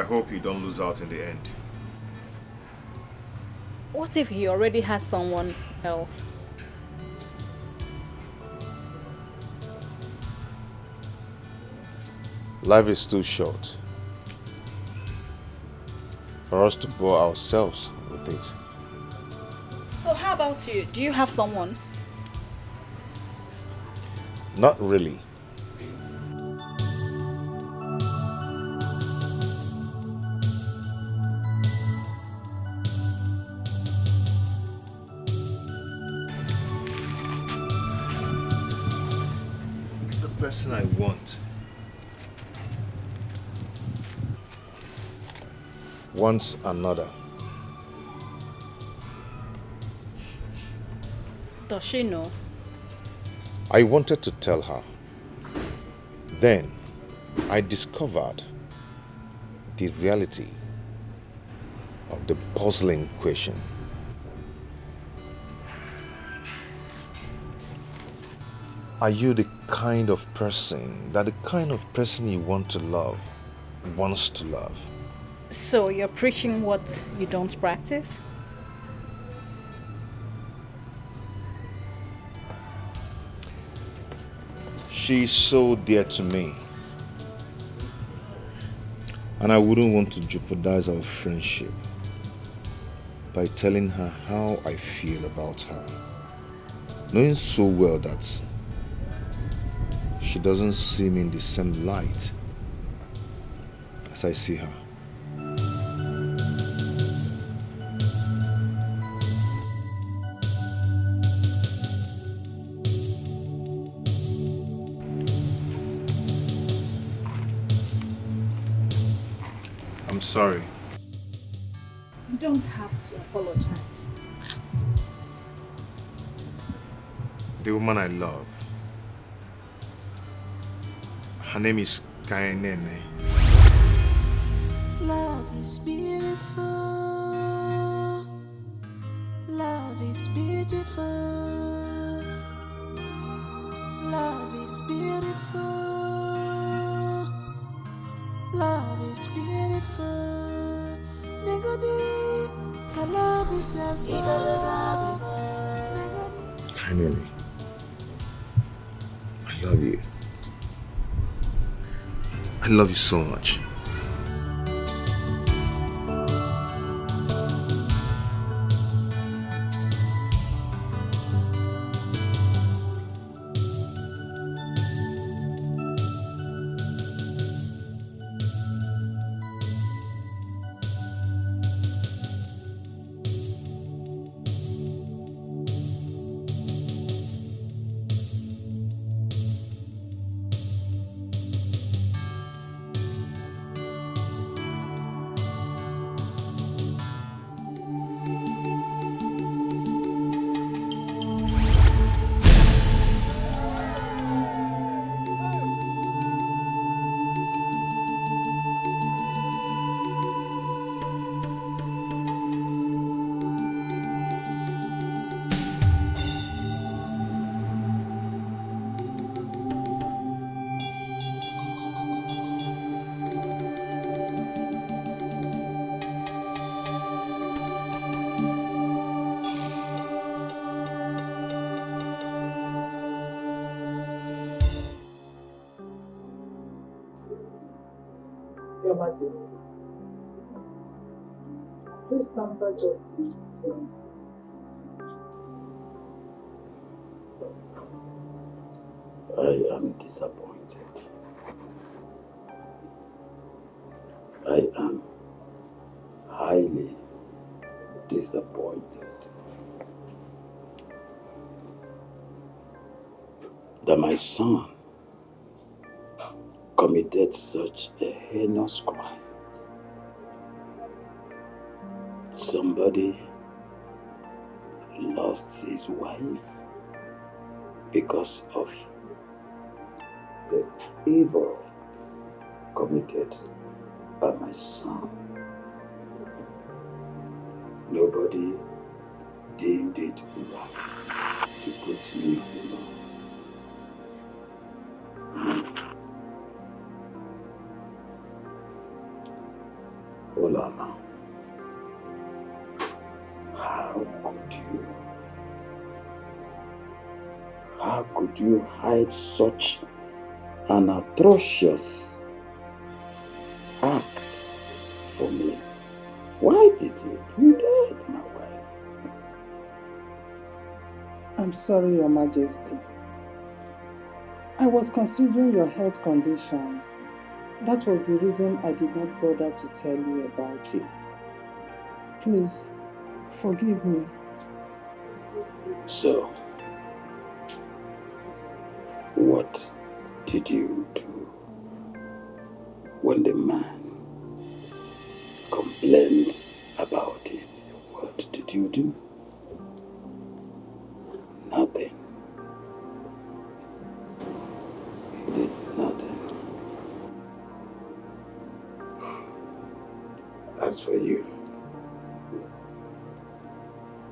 hope you don't lose out in the end. What if he already has someone else? Life is too short for us to bore ourselves with it. So how about you? Do you have someone? Not really. The person I want wants another. Does she know? I wanted to tell her. Then I discovered the reality of the puzzling question. Are you the kind of person that the kind of person you want to love wants to love? So you're preaching what you don't practice? She's so dear to me, and I wouldn't want to jeopardize our friendship by telling her how I feel about her, knowing so well that she doesn't see me in the same light as I see her. I'm sorry. You don't have to apologize. The woman I love, her name is Kainene. Love is beautiful. Love is beautiful. Love is beautiful. Love is beautiful. Negodi, the love is a song. Kainene, I love you. I love you so much. Your Majesty, please temper justice with mercy. I am disappointed. I am highly disappointed that my son committed such a heinous crime. Somebody lost his wife because of the evil committed by my son. Nobody deemed it right to put me alone. Ulama, how could you? How could you hide such an atrocious act for me? Why did you do that, my wife? I'm sorry, Your Majesty. I was considering your health conditions. That was the reason I did not bother to tell you about it. Please, forgive me. So, what did you do when the man complained about it? What did you do? Nothing. You did nothing. As for you,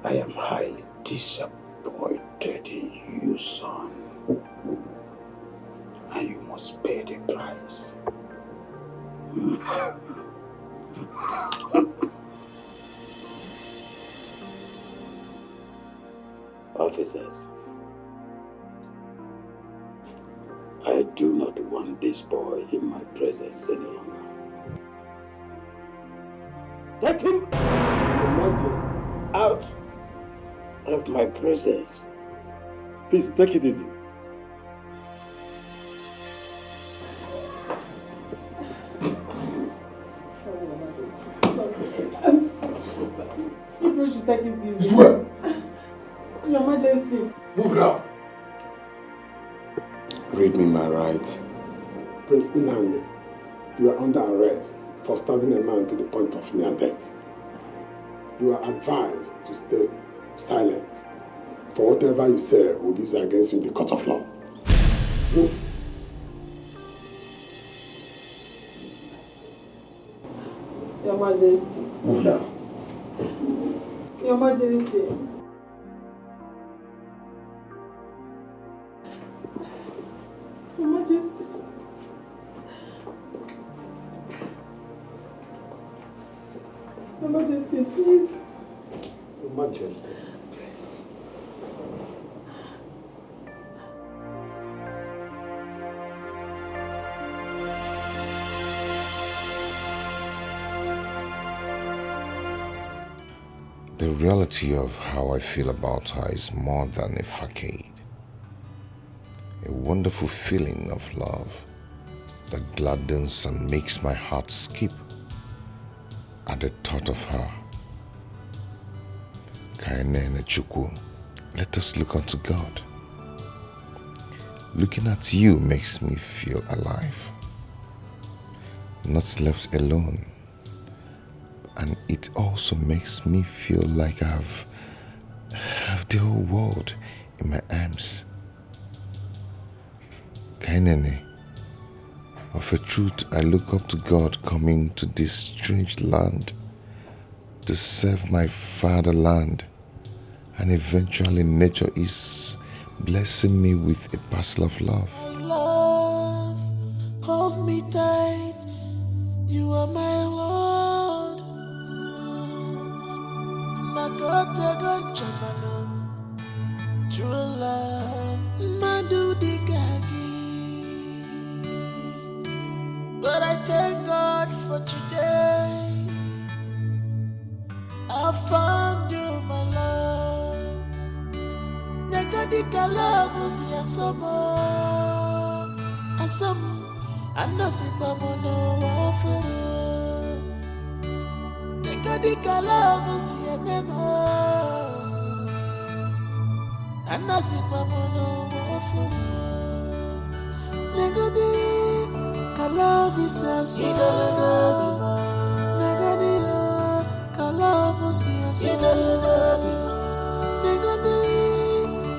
I am highly disappointed in you, son. And you must pay the price. Officers, I do not want this boy in my presence any longer. Take him out of my presence. Please, take it easy. You should take it easy. Swear. Your Majesty. Move now. Read me my rights. Prince Nnamdi, you are under arrest for stabbing a man to the point of near death. You are advised to stay silent, for whatever you say will be used against you in the court of law. Move. Your Majesty. Move now. Your Majesty. Your Majesty. Your Majesty, please. Your Majesty. The reality of how I feel about her is more than a facade. A wonderful feeling of love that gladdens and makes my heart skip at the thought of her. Kainene Chukwu, let us look unto God. Looking at you makes me feel alive, not left alone. And it also makes me feel like I have the whole world in my arms. Kainene, of a truth I look up to God coming to this strange land to serve my fatherland, and eventually nature is blessing me with a parcel of love. My love, hold me tight. You are my Lord. True love, Madu di Gagi. But I thank God for today. I found you, my love. Negadika love was yasomo. Asom, anasipamono wafuru. Negadika love was yamemo. Anasipamono wafuru. Negadi kalavi saso. Negadi kalavi saso. Negadi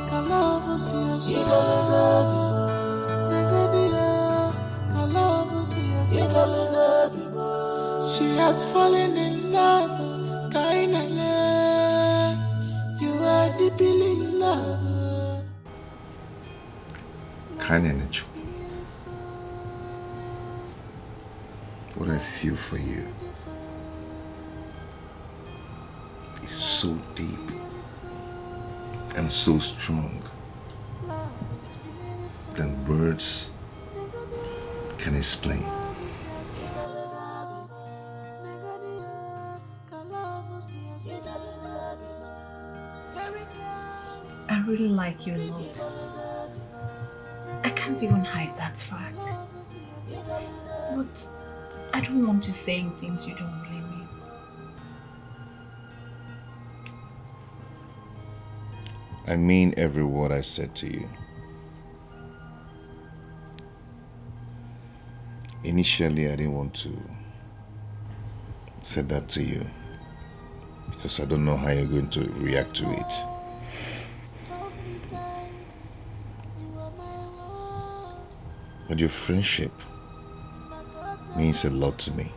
kalavi saso. Negadi kalavi saso. She has fallen in love, Kainene. You are deeply in love. Kainene Chukwu, what I feel for you so deep and so strong than words can explain. I really like you a lot. I can't even hide that fact. But I don't want you saying things you don't really mean. I mean every word I said to you. Initially, I didn't want to say that to you because I don't know how you're going to react to it. But your friendship means a lot to me.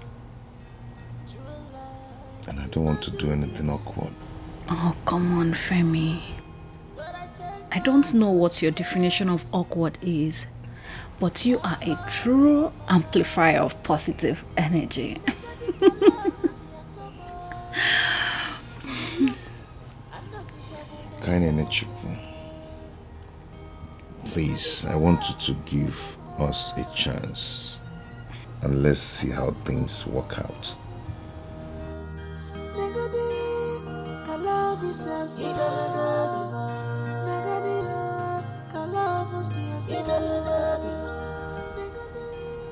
And I don't want to do anything awkward. Oh, come on, Femi. I don't know what your definition of awkward is, but you are a true amplifier of positive energy. Kind energy. Please, I want you to give us a chance and let's see how things work out.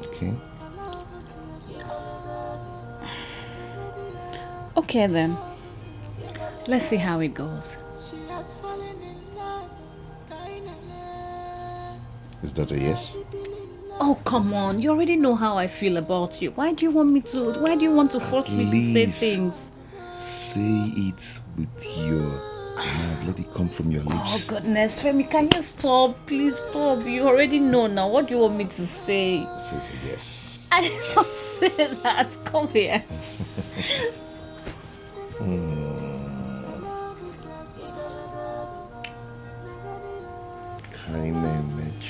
Okay? Okay then. Let's see how it goes. Is that a yes? Oh, come on. You already know how I feel about you. Why do you want to force me to say things? Say it with your mouth. Let it come from your lips. Oh, goodness. Femi, can you stop? Please stop. You already know now. What do you want me to say? Say yes. I did not say that. Come here. Kind energy.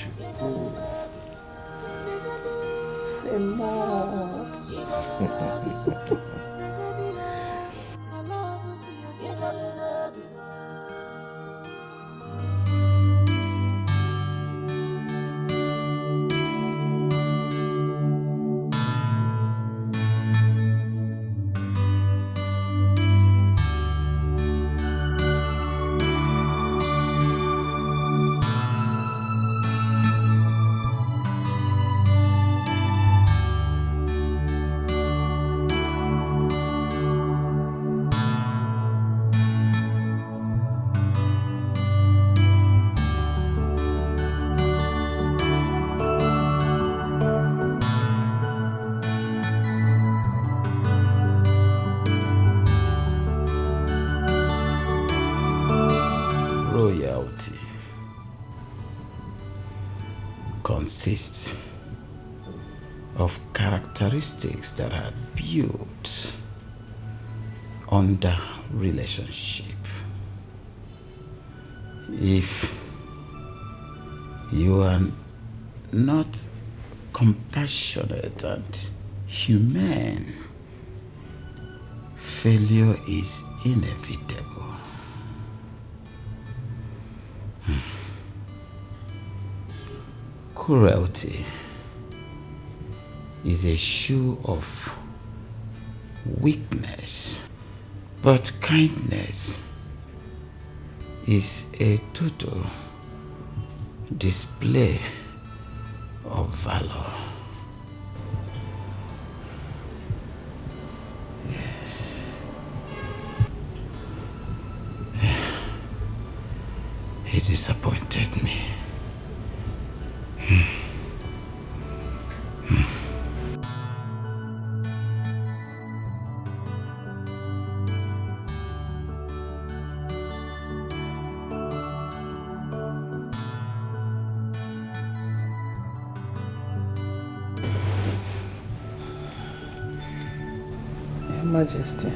Royalty consists of characteristics that are built under relationship. If you are not compassionate and humane, failure is inevitable. Cruelty is a show of weakness, but kindness is a total display of valor. Yes. He disappointed me. Your Majesty.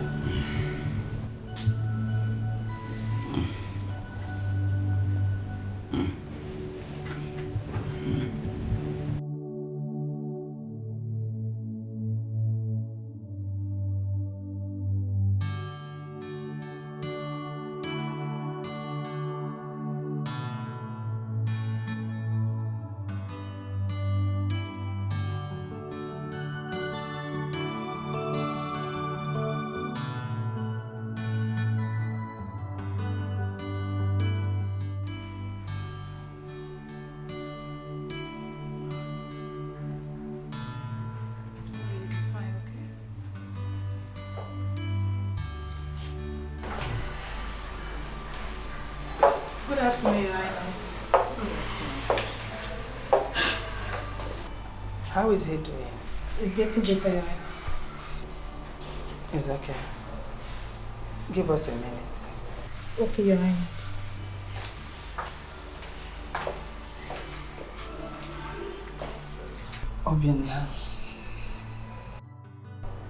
afternoon, Your Highness. Good afternoon. How is he doing? It's getting better, Your Highness. It's okay. Give us a minute. Okay, Your Highness. Obinna,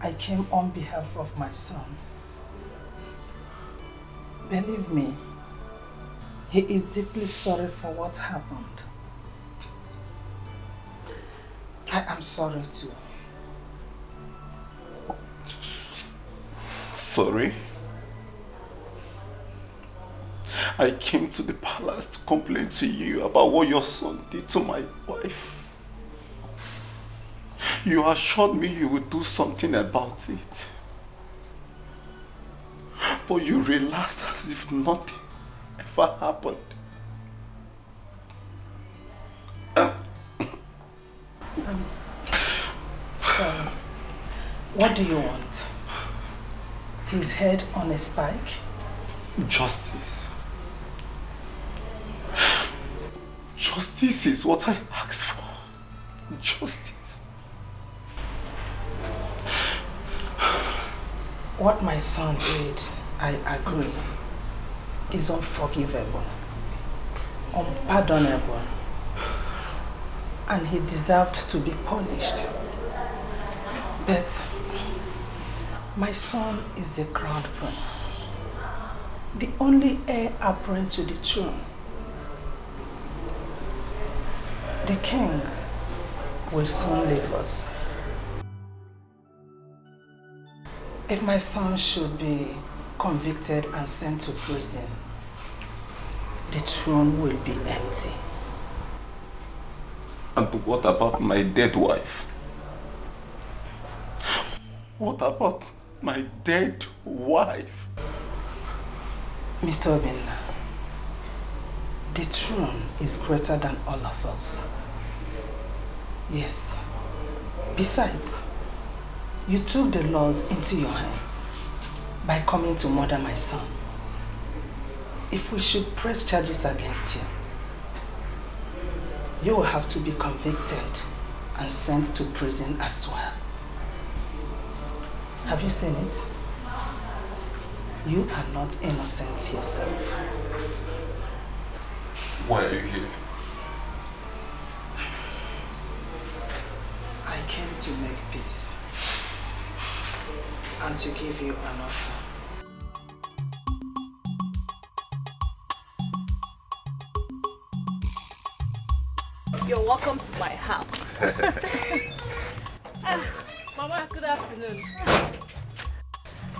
I came on behalf of my son. Believe me, he is deeply sorry for what happened. I am sorry too. Sorry? I came to the palace to complain to you about what your son did to my wife. You assured me you would do something about it. But you relaxed as if nothing ever happened. So, what do you want? His head on a spike? Justice. Justice is what I asked for. Justice. What my son did, I agree, is unforgivable, unpardonable, and he deserved to be punished. But my son is the crown prince, the only heir apparent to the throne. The king will soon leave us. If my son should be convicted and sent to prison, the throne will be empty. And what about my dead wife? What about my dead wife? Mr. Obinna, the throne is greater than all of us. Yes. Besides, you took the laws into your hands by coming to murder my son. If we should press charges against you, you will have to be convicted and sent to prison as well. Have you seen it? You are not innocent yourself. Why are you here? I came to make peace and to give you an offer. You're welcome to my house. Mama, good afternoon.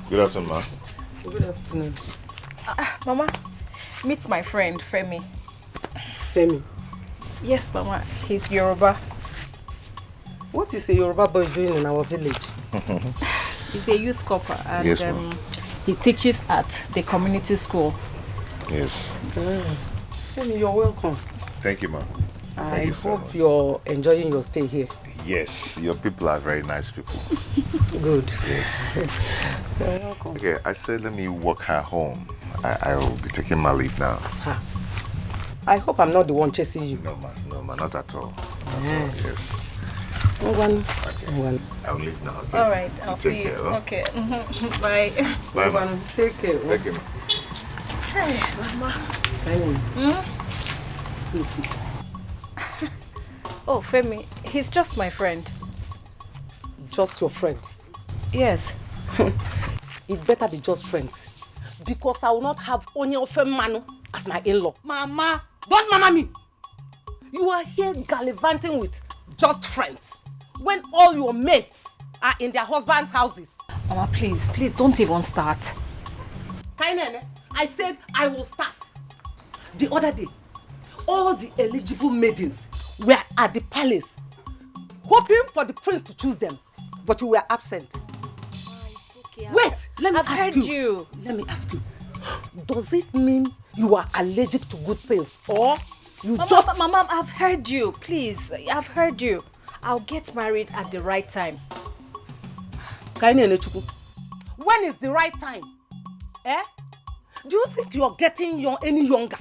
Good afternoon, ma. Good afternoon. Mama, meet my friend, Femi. Femi, Yes, Mama, he's Yoruba. what is a Yoruba boy doing in our village? He's a youth corper and Yes, ma'am. he teaches at the community school. Yes. Femi, you're welcome. Thank you, ma. I Thank you so hope much. you're enjoying your stay here. Yes, your people are very nice people. Good. Yes. You're welcome. Okay, I said let me walk her home. I will be taking my leave now. I hope I'm not the one chasing you. No, ma, not at all. Not at all, yes. Okay. I'll leave now. Okay? All right, I'll You see take you. care, huh? Okay, bye. Bye, ma. Take care. Thank you, ma. Hey, Mama. Oh, Femi, he's just my friend. Just your friend. Yes. It better be just friends. Because I will not have Onny Manu as my in-law. Mama. Don't mama me! You are here gallivanting with just friends when all your mates are in their husbands' houses. Mama, please don't even start. Kainene, I said I will start. The other day, all the eligible maidens were at the palace, hoping for the prince to choose them, but you were absent. Okay, Wait, let me I've ask heard you. Let me ask you. Does it mean you are allergic to good things, or you Mama, I've heard you. Please, I've heard you. I'll get married at the right time. Kainene Chukwu, when is the right time? Eh? Do you think you're getting any younger?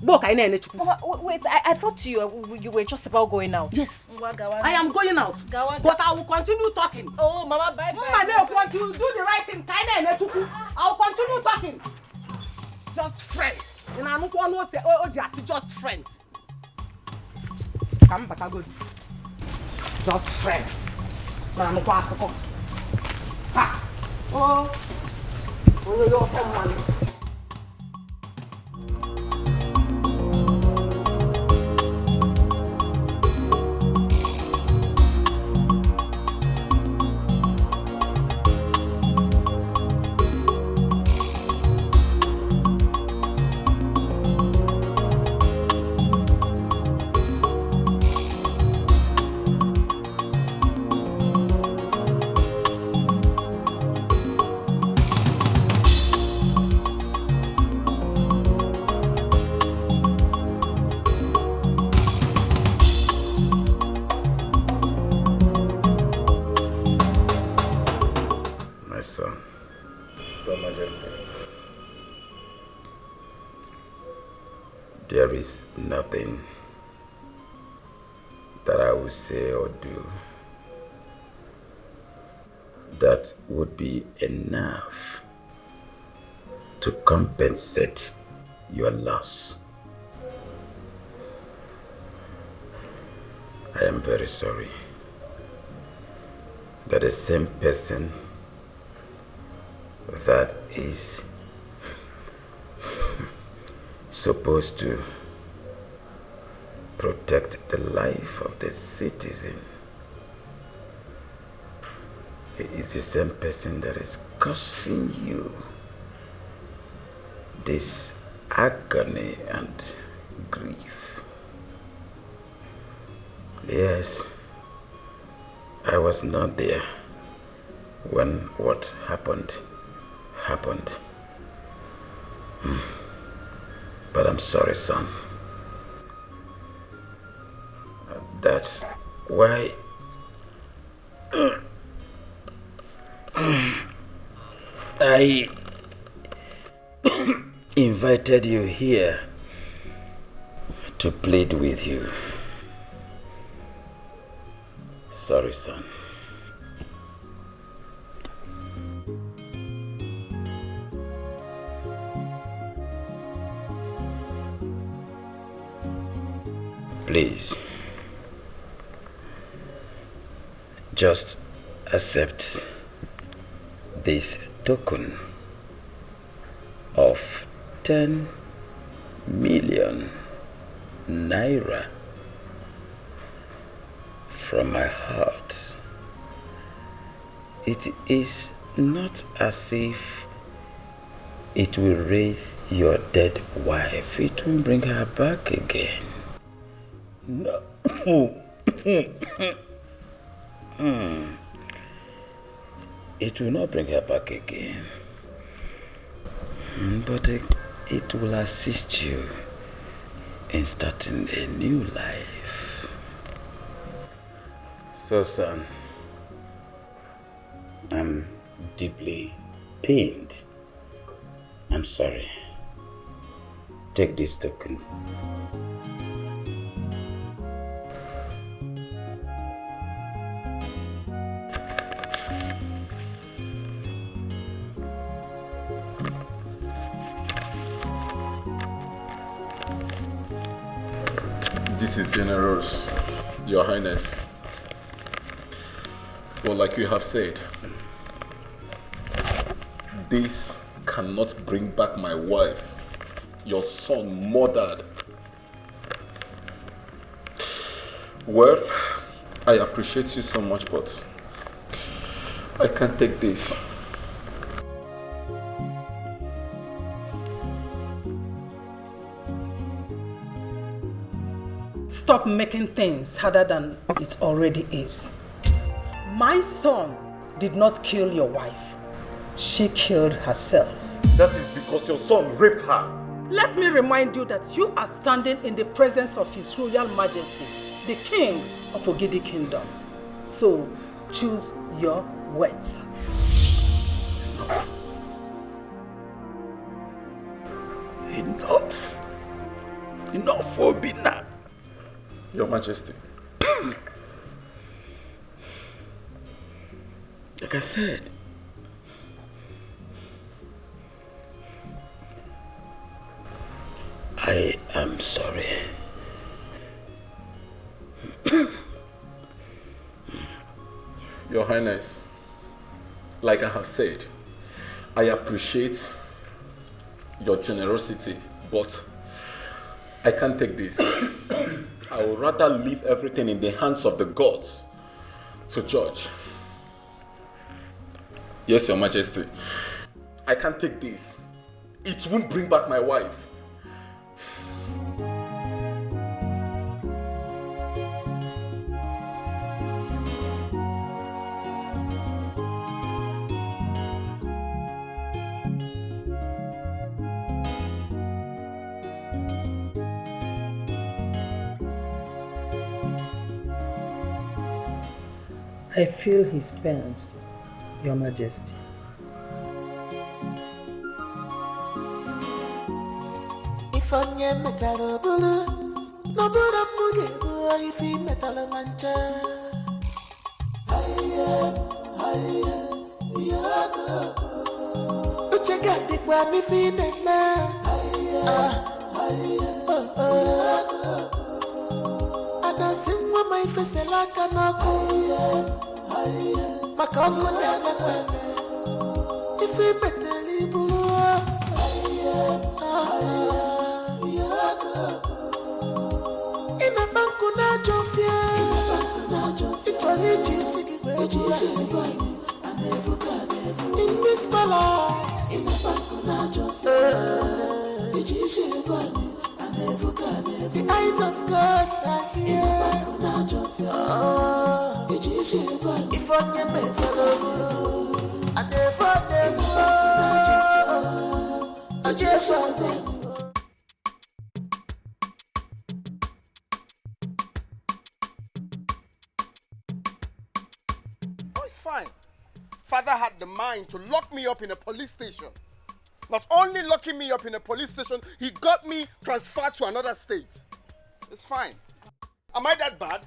Mama, wait, I thought you were just about going out. Yes, I am going out, but I will continue talking. Oh, Mama, bye. Mama, you do the right thing. I will continue talking. Just friends. And I don't want to say, oh, just friends. Come back, I go. Just friends. I'm going to go. Oh, you're money. There is nothing that I will say or do that would be enough to compensate your loss. I am very sorry that the same person that is supposed to protect the life of the citizen is the same person that is causing you this agony and grief. Yes, I was not there when what happened. But I'm sorry, son. That's why I invited you here to plead with you. Sorry, son. Please, just accept this token of 10 million naira from my heart. It is not as if it will raise your dead wife. It will bring her back again. No. It will not bring her back again. But it will assist you in starting a new life. So, son, I'm deeply pained. I'm sorry. Take this token. This is generous, Your Highness. But like you have said, this cannot bring back my wife, your son murdered. Well, I appreciate you so much, but I can't take this. Stop making things harder than it already is. My son did not kill your wife. She killed herself. That is because your son raped her. Let me remind you that you are standing in the presence of His Royal Majesty, the King of Ogidi Kingdom. So choose your words. Enough. for Bina. Your Majesty. Like I said, I am sorry. Your Highness, like I have said, I appreciate your generosity, but I can't take this. I would rather leave everything in the hands of the gods to judge. Yes, Your Majesty. I can't take this. It won't bring back my wife. I feel his pains, Your Majesty. If onye metalo bulu, no bulu muge boy if he metalo mancha. Uchega di kwa mi fine na. Ana singwa mai fesela kanako. Makako na kwa. If he metali bulu. Ina banku na jofie. Ichori jisigi in this palace. Ina banku na jofie. The eyes of God are here. If onye me follow, I never. I just It's fine. Father had the mind to lock me up in a police station. Not only locking me up in a police station, he got me transferred to another state. It's fine. Am I that bad?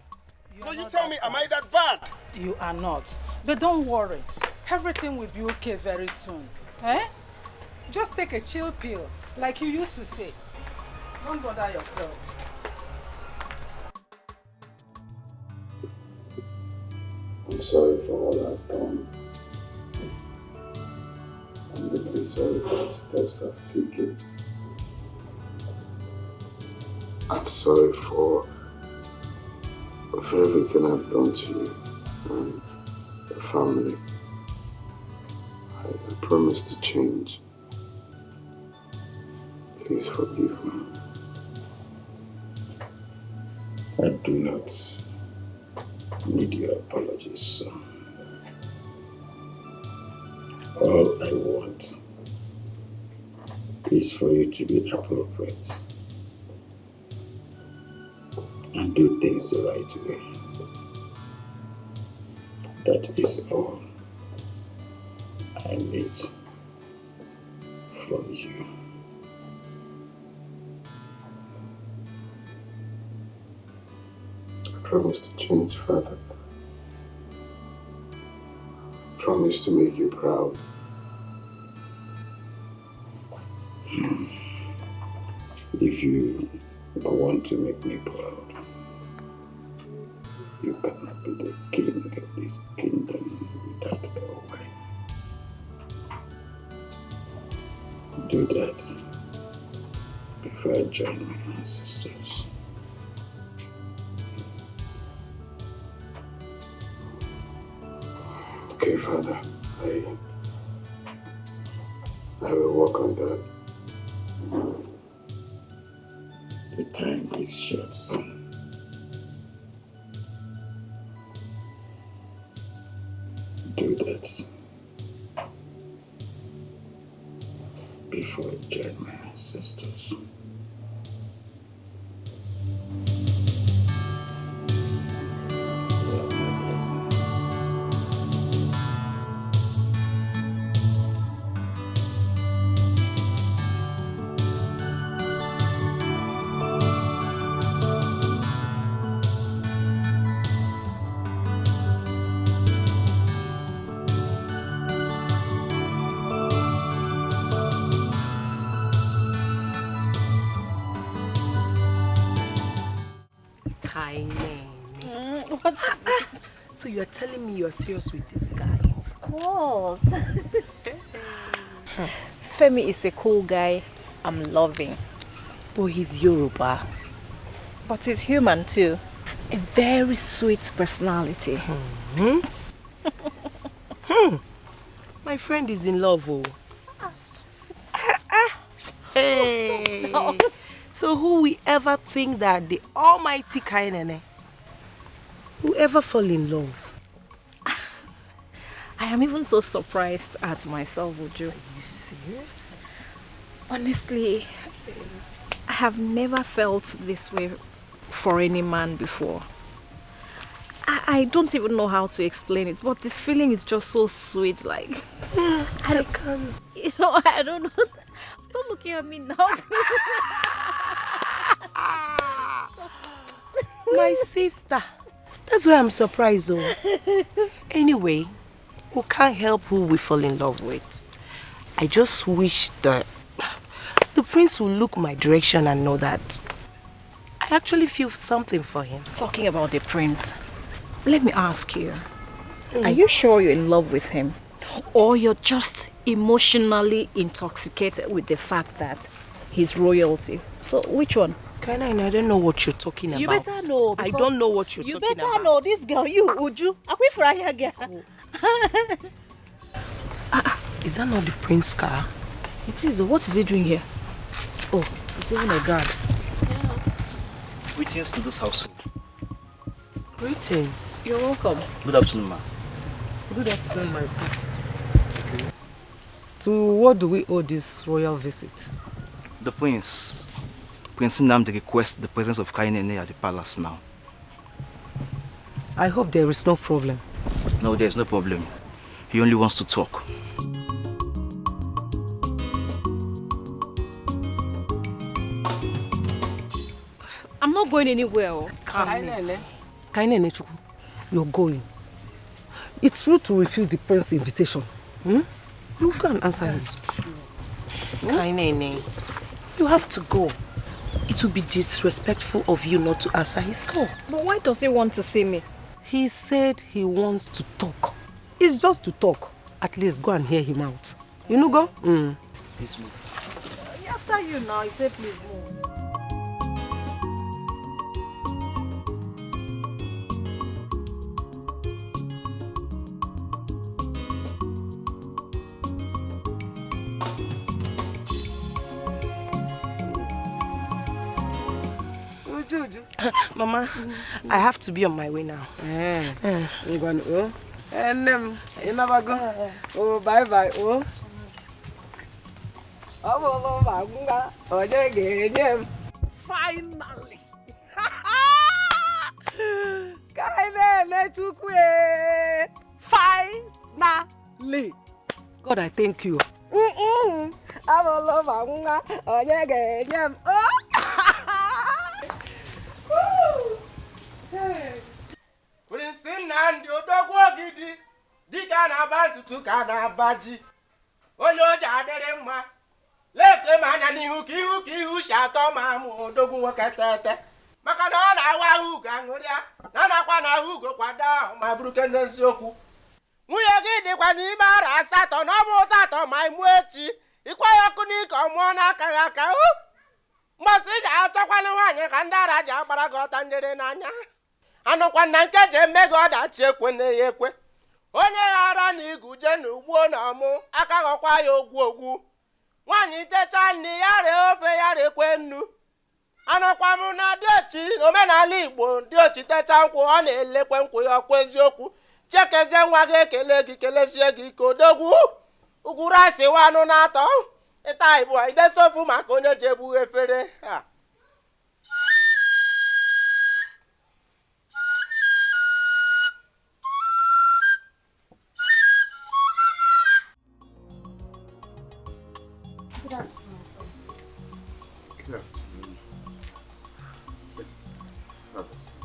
You tell me, am I that bad? You are not. But don't worry. Everything will be okay very soon. Eh? Just take a chill pill, like you used to say. Don't bother yourself. I'm sorry for all I've done. I'm deeply sorry for the steps I've taken. I'm sorry for everything I've done to you and your family. I promise to change. Please forgive me. I do not need your apologies, son. All I want is for you to be appropriate and do things the right way. That is all I need from you. I promise to change, Father. Promise to make you proud. If you want to make me proud, you cannot be the king of this kingdom without a wife. Do that before I join my ancestors. Okay, Father, I will work on that. The time is short, son. Do that before I join my ancestors. What? So you're telling me you're serious with this guy? Of course. Femi is a cool guy I'm loving. But he's Yoruba. But he's human too. A very sweet personality. My friend is in love. Oh. Hey. No. So who will ever think that the almighty Kainene will ever fall in love? I am even so surprised at myself, Uju. Are you serious? Honestly, I have never felt this way for any man before. I don't even know how to explain it, but the feeling is just so sweet, like... I can't... You know, I don't know. Stop looking at me now. My sister. That's why I'm surprised, oh. Anyway, we can't help who we fall in love with. I just wish that the prince will look my direction and know that I actually feel something for him. Talking about the prince, let me ask you, are you sure you're in love with him? Or you're just emotionally intoxicated with the fact that he's royalty? So which one? Kaina, I don't know what you're talking about. You better know. I don't know what you're talking about. You better know this girl, you, Uju. Girl. Is that not the prince car? It is. What is he doing here? Oh, it's even a guard. Greetings to this household. Greetings. You're welcome. Good afternoon, ma. Good afternoon, my son. To what do we owe this royal visit? The prince. Prince Nnamdi requests the presence of Kainene at the palace now. I hope there is no problem. No, there is no problem. He only wants to talk. I'm not going anywhere. Kainene, you're going. It's rude to refuse the prince's invitation. You can answer him. Kainene, you have to go. It would be disrespectful of you not to answer his call. But why does he want to see me? He said he wants to talk. It's just to talk. At least go and hear him out. You know, go? Please move. After you now, you say please move. Mama, I have to be on my way now. Oh, bye bye. Oh. Finally! Finally! God, I thank you. Prince Nnamdi odogwu ogidi dịka na-aba ntutu ka na-abaji onye oji adịrị mma lekwe m anya n'ihu ka ihu si atọ ma amụ odogwu nwoke tete maka na ọ na-awa ahụ ugo aṅụrịa na nakwa na ahụ ugo kwado ahụ ma bụrụke n'eziokwu nwunye gị dịkwa n'ime ara asatọ na ọ bụ ụtọ atọ ma ịmụ echi ịkwa ya ọkụ n'ike ọmụọ n'aka gị aka mgbasị ị ga-achọkwana nwaanyị ka ndị ara ji agbara gị ọta njere n'anya anụkwa na nke ji eme gị ọdachi ekwe na ya ekwe onye ghara na iguje na ugbuo na ọmụ aka ghọkwa ya ogwu nwaanyị techa nri ya ree ofe ya rekwe nnu anụkwa m na dịochi na omenala Igbo dịochi techa nkwụ ọ na-elekwe nkwụ ya ọkwa eziokwu chekezie nwa gị ekele gị kelesie gị ike odogwu ugwu rice anụ na-atọ ịta Igbo idesofu maka onye ji ebu efere ha. Good afternoon. Let's have a seat.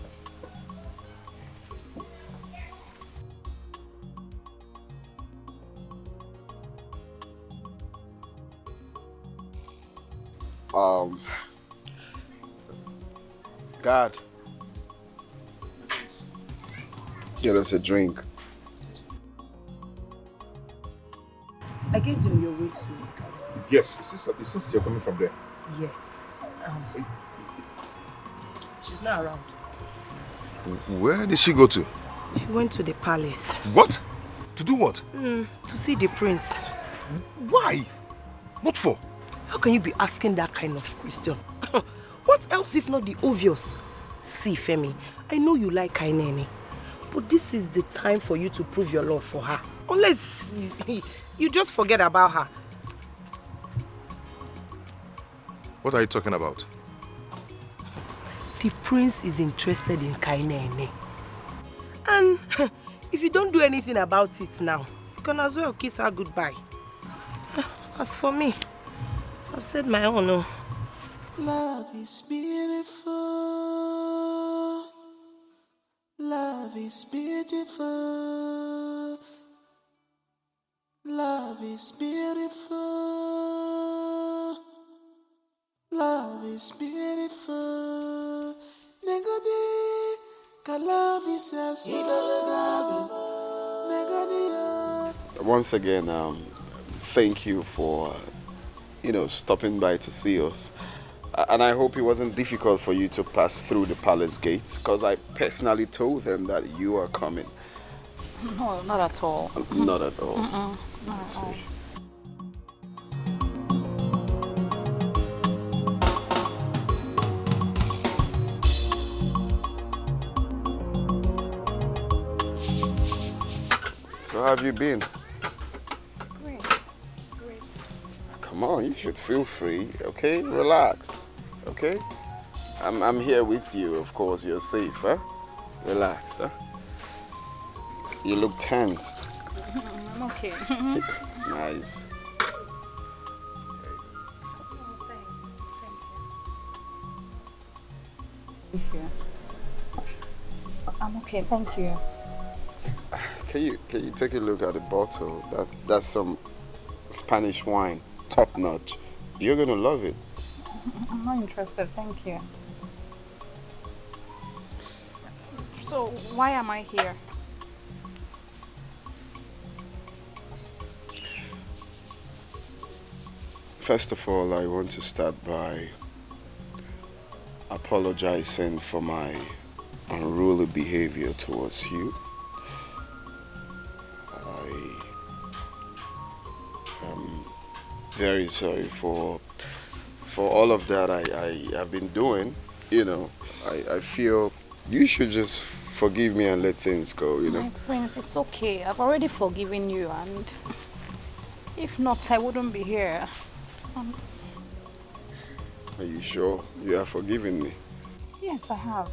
God, please. Get us a drink. I guess you're on your way to. Yes, it seems you're coming from there. Yes. She's not around. Where did she go to? She went to the palace. What? To do what? To see the prince. Why? What for? How can you be asking that kind of question? What else if not the obvious? See, Femi, I know you like Kainene, but this is the time for you to prove your love for her. Unless you just forget about her. What are you talking about? The prince is interested in Kainene. And if you don't do anything about it now, you can as well kiss her goodbye. As for me, I've said my own. No. Love is beautiful. Love is beautiful. Love is beautiful. Love is beautiful. Negodi, love is Once again, thank you for, stopping by to see us. And I hope it wasn't difficult for you to pass through the palace gate, because I personally told them that you are coming. No, not at all. Not at all. Not at all. So how have you been? Great. Come on, you should feel free, okay? Relax, okay? I'm here with you, of course. You're safe, huh? Relax, huh? You look tensed. I'm okay. Nice. Thank you. I'm okay, thank you. Can you take a look at the bottle? That's some Spanish wine, top notch. You're gonna love it. I'm not interested, thank you. So, why am I here? First of all, I want to start by apologizing for my unruly behavior towards you. I am very sorry for all of that I have been doing. I feel you should just forgive me and let things go, My prince, it's okay. I've already forgiven you, and if not, I wouldn't be here. Are you sure you have forgiven me? Yes, I have.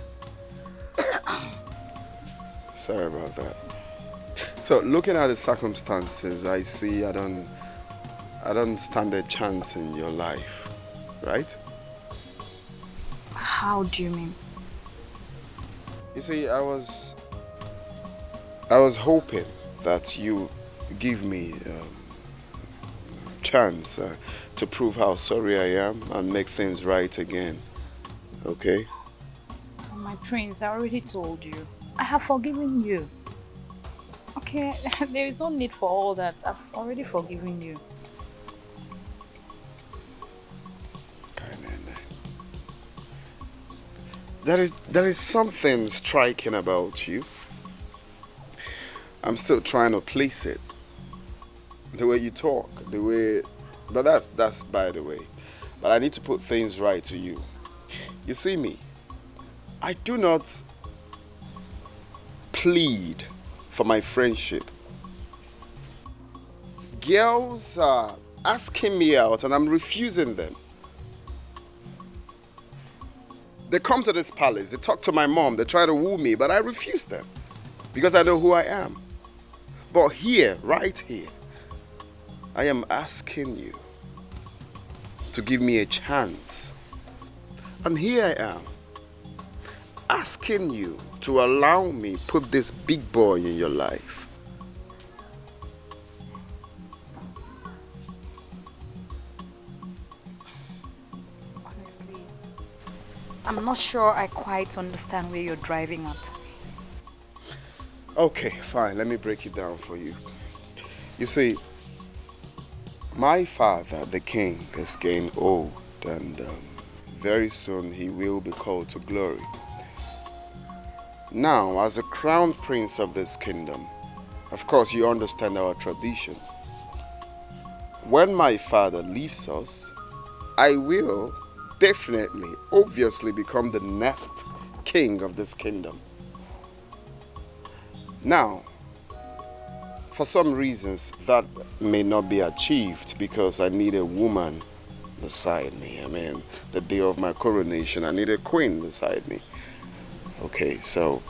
Sorry about that. So, looking at the circumstances, I see I don't stand a chance in your life, right? How do you mean? You see, I was hoping that you give me a chance to prove how sorry I am and make things right again. Okay? My prince, I already told you. I have forgiven you. Okay, there is no need for all that. I've already forgiven you. There is something striking about you. I'm still trying to place it. The way you talk, but that's by the way. But I need to put things right to you. You see me, I do not plead for my friendship. Girls are asking me out and I'm refusing them. They come to this palace, they talk to my mom, they try to woo me, but I refuse them because I know who I am. But here, right here, I am asking you to give me a chance. And here I am, asking you to allow me put this big boy in your life. Honestly, I'm not sure I quite understand where you're driving at. Okay, fine. Let me break it down for you. You see, my father, the king, is getting old, and very soon he will be called to glory. Now, as the crown prince of this kingdom, of course you understand our tradition. When my father leaves us, I will definitely, obviously become the next king of this kingdom. Now, for some reasons that may not be achieved because I need a woman beside me. I mean, the day of my coronation, I need a queen beside me. Okay, so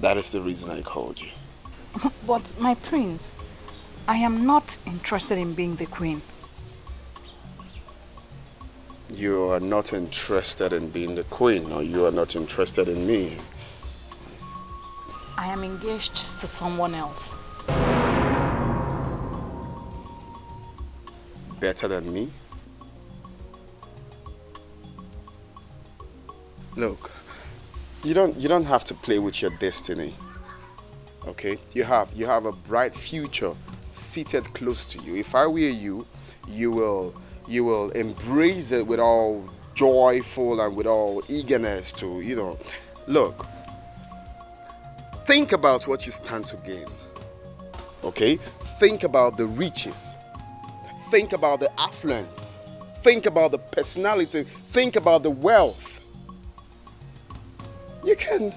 that is the reason I called you. But my prince, I am not interested in being the queen. You are not interested in being the queen, or you are not interested in me. I am engaged to someone else. Better than me? Look, you don't have to play with your destiny. Okay? You have a bright future seated close to you. If I were you, you will embrace it with all joyful and with all eagerness to, look. Think about what you stand to gain. Okay? Think about the riches. Think about the affluence. Think about the personality. Think about the wealth. You can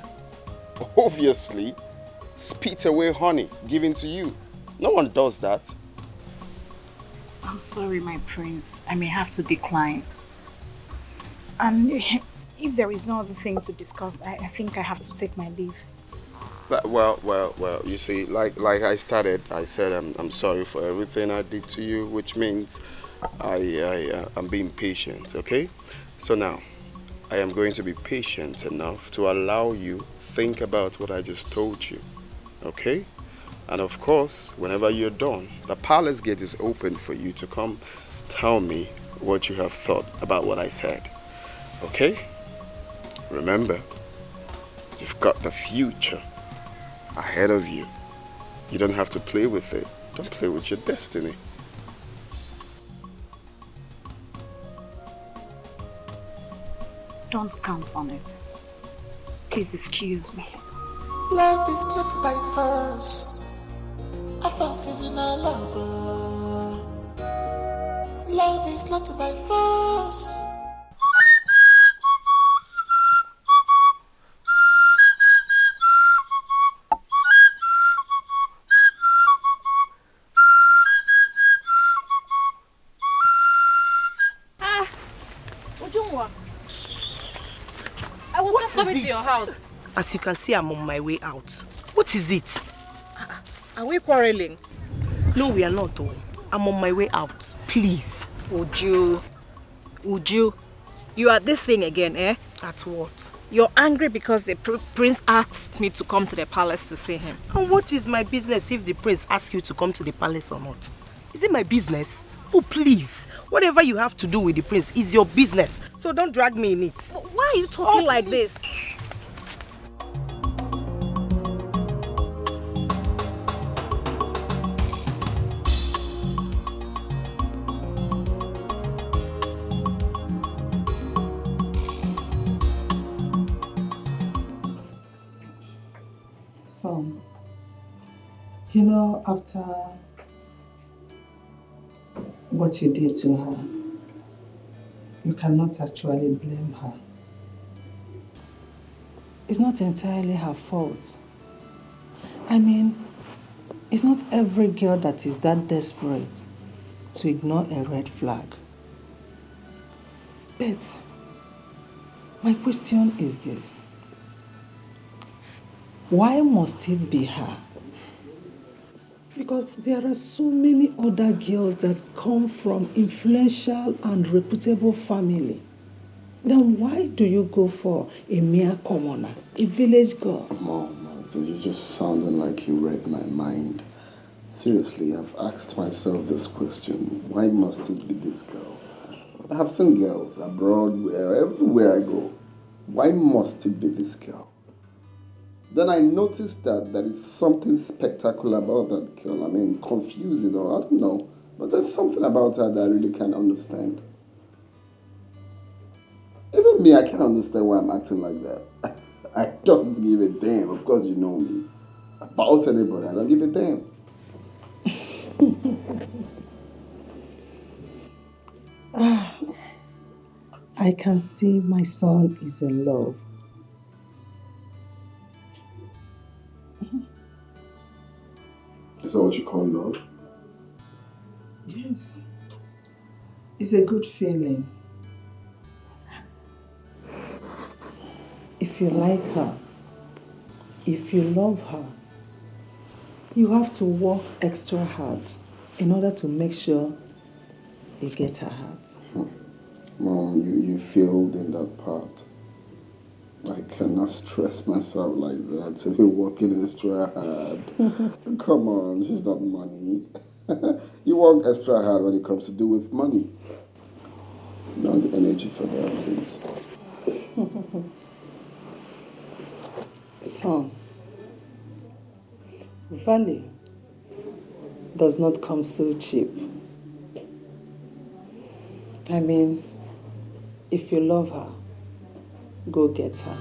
obviously spit away honey given to you. No one does that. I'm sorry, my prince. I may have to decline. And if there is no other thing to discuss, I think I have to take my leave. Well, you see, like I said I'm sorry for everything I did to you, which means I'm being patient, okay? So now, I am going to be patient enough to allow you think about what I just told you, okay? And of course, whenever you're done, the palace gate is open for you to come tell me what you have thought about what I said, okay? Remember, you've got the future ahead of you. You don't have to play with it. Don't play with your destiny. Don't count on it. Please excuse me. Love is not by force. A force is in a lover. Love is not by force. I was just coming to your house. As you can see, I'm on my way out. What is it? Are we quarreling? No, we are not, though. I'm on my way out. Please. Uju, you are this thing again, eh? At what? You're angry because the prince asked me to come to the palace to see him. And what is my business if the prince asks you to come to the palace or not? Is it my business? Oh, please. Whatever you have to do with the prince is your business. So don't drag me in it. But why are you talking like this? Son, after what you did to her, you cannot actually blame her. It's not entirely her fault. I mean, it's not every girl that is that desperate to ignore a red flag. But my question is this. Why must it be her? Because there are so many other girls that come from influential and reputable family. Then why do you go for a mere commoner, a village girl? Mom, you're just sounding like you read my mind. Seriously, I've asked myself this question. Why must it be this girl? I have seen girls abroad, everywhere I go. Why must it be this girl? Then I noticed that there is something spectacular about that girl. I mean, confusing or I don't know. But there's something about her that I really can't understand. Even me, I can't understand why I'm acting like that. I don't give a damn. Of course, you know me. About anybody, I don't give a damn. I can see my son is in love. Is that what you call love? Yes. It's a good feeling. If you like her, if you love her, you have to work extra hard in order to make sure you get her heart. Mom, you failed in that part. I cannot stress myself like that to be working extra hard. Come on, she's not money. You work extra hard when it comes to do with money. Not the energy for that, please. Son, value does not come so cheap. I mean, if you love her, go get her.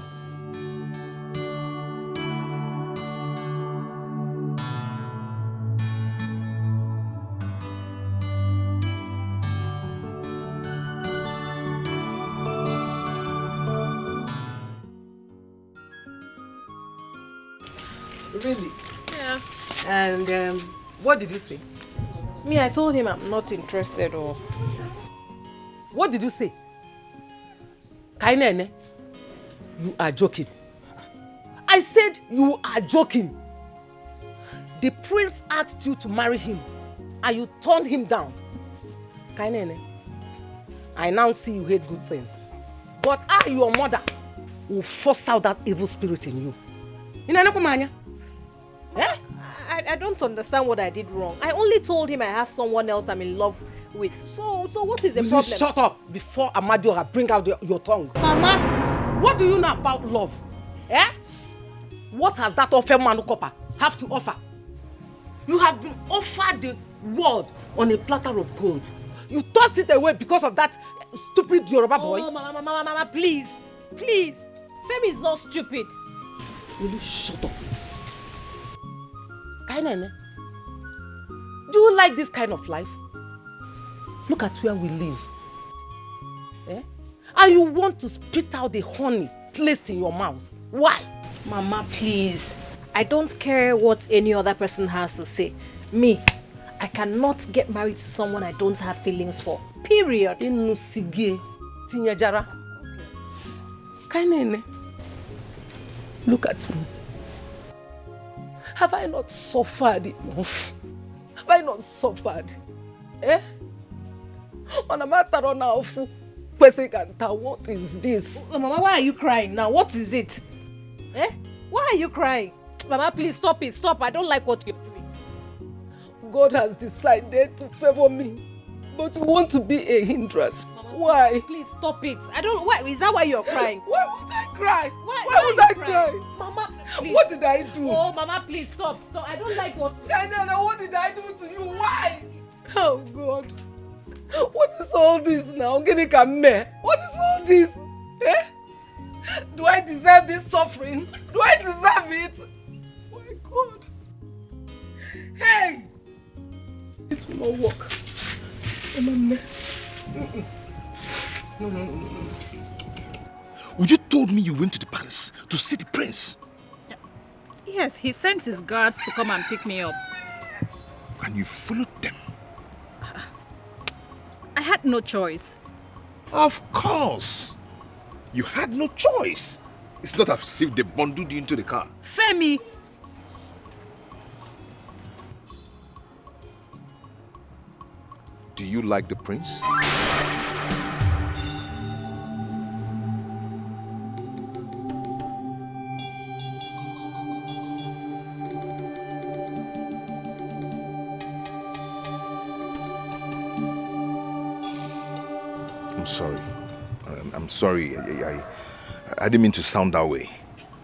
Really? Yeah. And what did you say? Me, I told him I'm not interested or... What did you say? Kainene, you are joking. I said you are joking. The prince asked you to marry him and you turned him down. Kainene, I now see you hate good things. But I, your mother, will force out that evil spirit in you. Eh? I don't understand what I did wrong. I only told him I have someone else I'm in love with. So what is the problem? You shut up before Amadioha bring out your tongue. Mama! What do you know about love? Eh? What has that offer Manukopa have to offer? You have been offered the world on a platter of gold. You tossed it away because of that stupid Yoruba boy. Oh, Mama, please. Please. Femi is not stupid. Will you shut up? Kainene, do you like this kind of life? Look at where we live. Eh? And you want to spit out the honey placed in your mouth. Why? Mama, please. I don't care what any other person has to say. Me, I cannot get married to someone I don't have feelings for. Period. Inusige Tinyajara. Kainene, look at me. Have I not suffered enough? Have I not suffered? Eh? On a matter of now, what is this? Mama, why are you crying now? What is it? Eh? Why are you crying? Mama, please stop it. Stop. I don't like what you're doing. God has decided to favor me, but you want to be a hindrance. Mama, why? Please stop it. I don't. Why? Is that why you're crying? Why would I cry? Why would I cry? Mama, please. What did I do? Oh, Mama, please stop. Stop. I don't like what. Kainene, what did I do to you? Why? Oh God. What is all this now? What is all this? Eh? Do I deserve this suffering? Do I deserve it? Oh my God. Hey! It will not work. No. Would you told me you went to the palace to see the prince? Yes, he sent his guards to come and pick me up. And you followed them? I had no choice. Of course. You had no choice. It's not as if they bundled you into the car. Femi! Do you like the prince? I'm sorry. I'm sorry. I didn't mean to sound that way.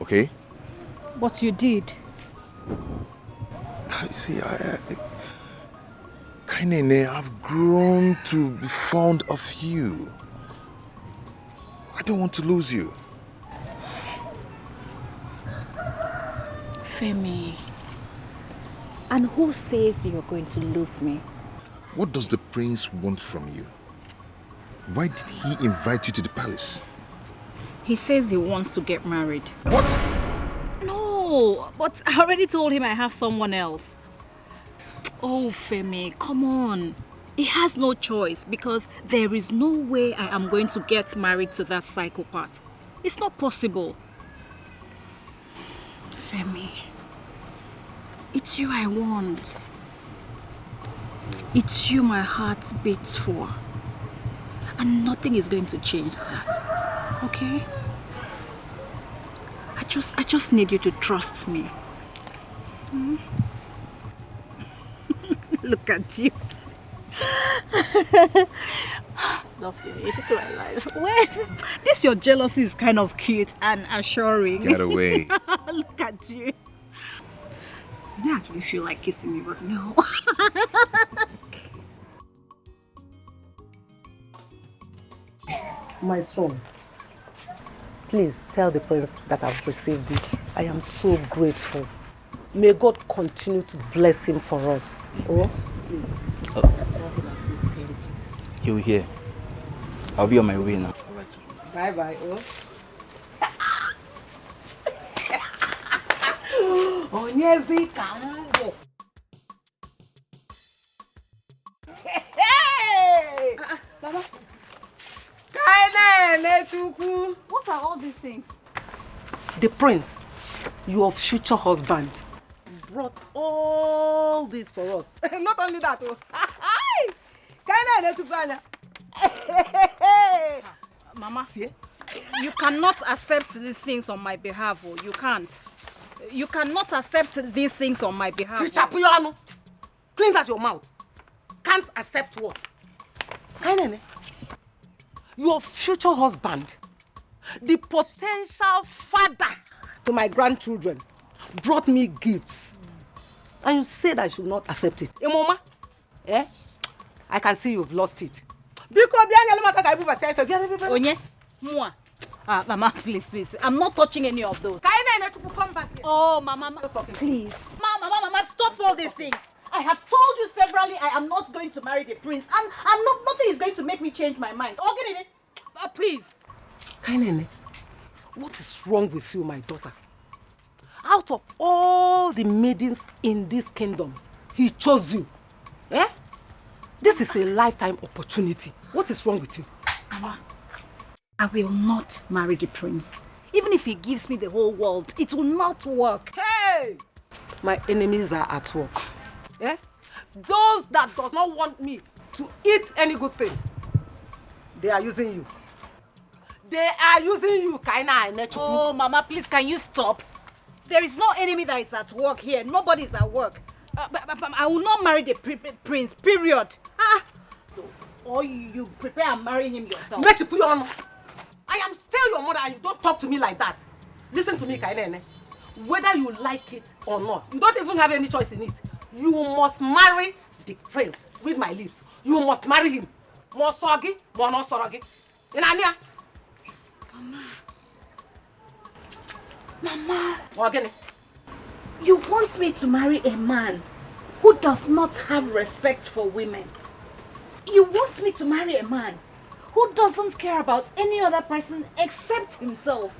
Okay? But you did. See, Kainene, I've grown to be fond of you. I don't want to lose you. Femi. And who says you're going to lose me? What does the prince want from you? Why did he invite you to the palace? He says he wants to get married. What? No, but I already told him I have someone else. Oh, Femi, come on. He has no choice because there is no way I am going to get married to that psychopath. It's not possible. Femi, it's you I want. It's you my heart beats for. And nothing is going to change that. Okay? I just need you to trust me. Hmm? Look at you. Lovely. You should realize. Well, this your jealousy is kind of cute and assuring. Get away. Look at you. I actually feel like kissing you, but no. My son, please tell the prince that I've received it. I am so grateful. May God continue to bless him for us. Oh, please. Tell him I say thank you. He'll hear. I'll be on my way now. All right. Bye-bye. Oh, Onyezi Kambo. Hey! Mama. What are all these things? The prince, your future husband, brought all this for us. Not only that, Mama, you cannot accept these things on my behalf. Oh. You can't. You cannot accept these things on my behalf. Oh. Clean out your mouth. Can't accept what? Your future husband, the potential father to my grandchildren, brought me gifts. And you said I should not accept it. Hey, Mama, I can see you've lost it. Onye, Mua. Mama, please. I'm not touching any of those. Come back here. Oh, Mama, please. Mama, stop all these things. I have told you severally I am not going to marry the prince, and nothing is going to make me change my mind. Please. Kainene, what is wrong with you, my daughter? Out of all the maidens in this kingdom, he chose you. This is a lifetime opportunity. What is wrong with you? Mama, I will not marry the prince. Even if he gives me the whole world, it will not work. Hey! My enemies are at work. Those that does not want me to eat any good thing, they are using you. They are using you, Kaina. Oh, Mama, please, can you stop? There is no enemy that is at work here. Nobody is at work. But I will not marry the prince, period. So, or you prepare and marry him yourself. I am still your mother and you don't talk to me like that. Listen to me, Kainene. Whether you like it or not, you don't even have any choice in it. You must marry the prince with my lips. You must marry him. More soggy, more not soggy. Inania. Mama. Again. You want me to marry a man who does not have respect for women? You want me to marry a man who doesn't care about any other person except himself?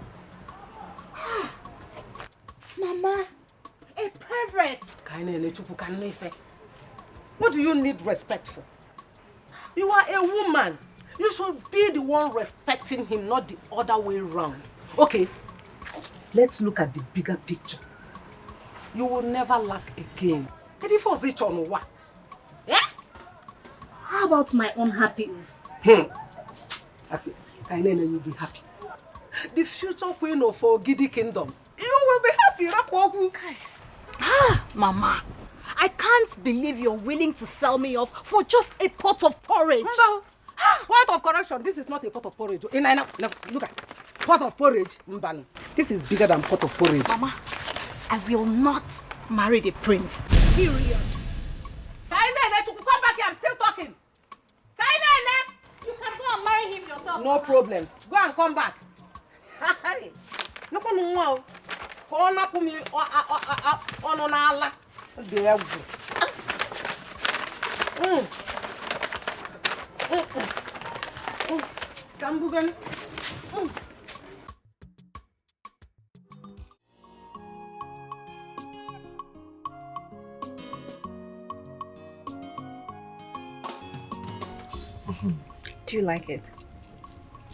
Mama, a pervert. What do you need respect for? You are a woman. You should be the one respecting him, not the other way around. Okay, let's look at the bigger picture. You will never lack again. How about my own happiness? Happy. You'll be happy. The future queen of Ogidi Kingdom. You will be happy. Mama, I can't believe you're willing to sell me off for just a pot of porridge. No. Pot of correction. This is not a pot of porridge. Look at it. Pot of porridge. This is bigger than pot of porridge. Mama, I will not marry the prince. Period. Kainene, you come back here, I'm still talking. Kainene! You can go and marry him yourself. No problem. Go and come back. No one know. Call up me on Allah. There we go. Kambugan. Do you like it?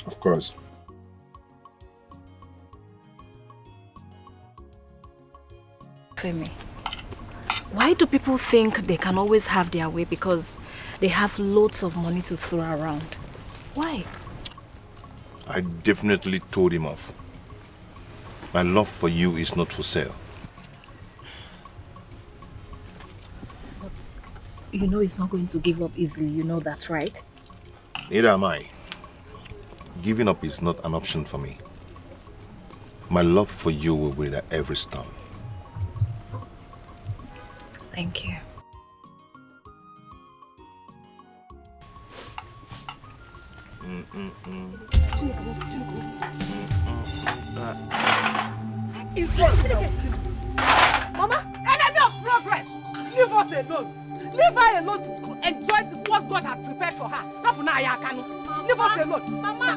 Of course. Femi, why do people think they can always have their way because they have loads of money to throw around? Why? I definitely told him off. My love for you is not for sale. But you know he's not going to give up easily, you know that, right? Neither am I. Giving up is not an option for me. My love for you will weather every storm. Thank you. Mama, enemy of progress. Leave us alone. Leave her alone to enjoy what God has prepared for her. Leave us alone. Mama.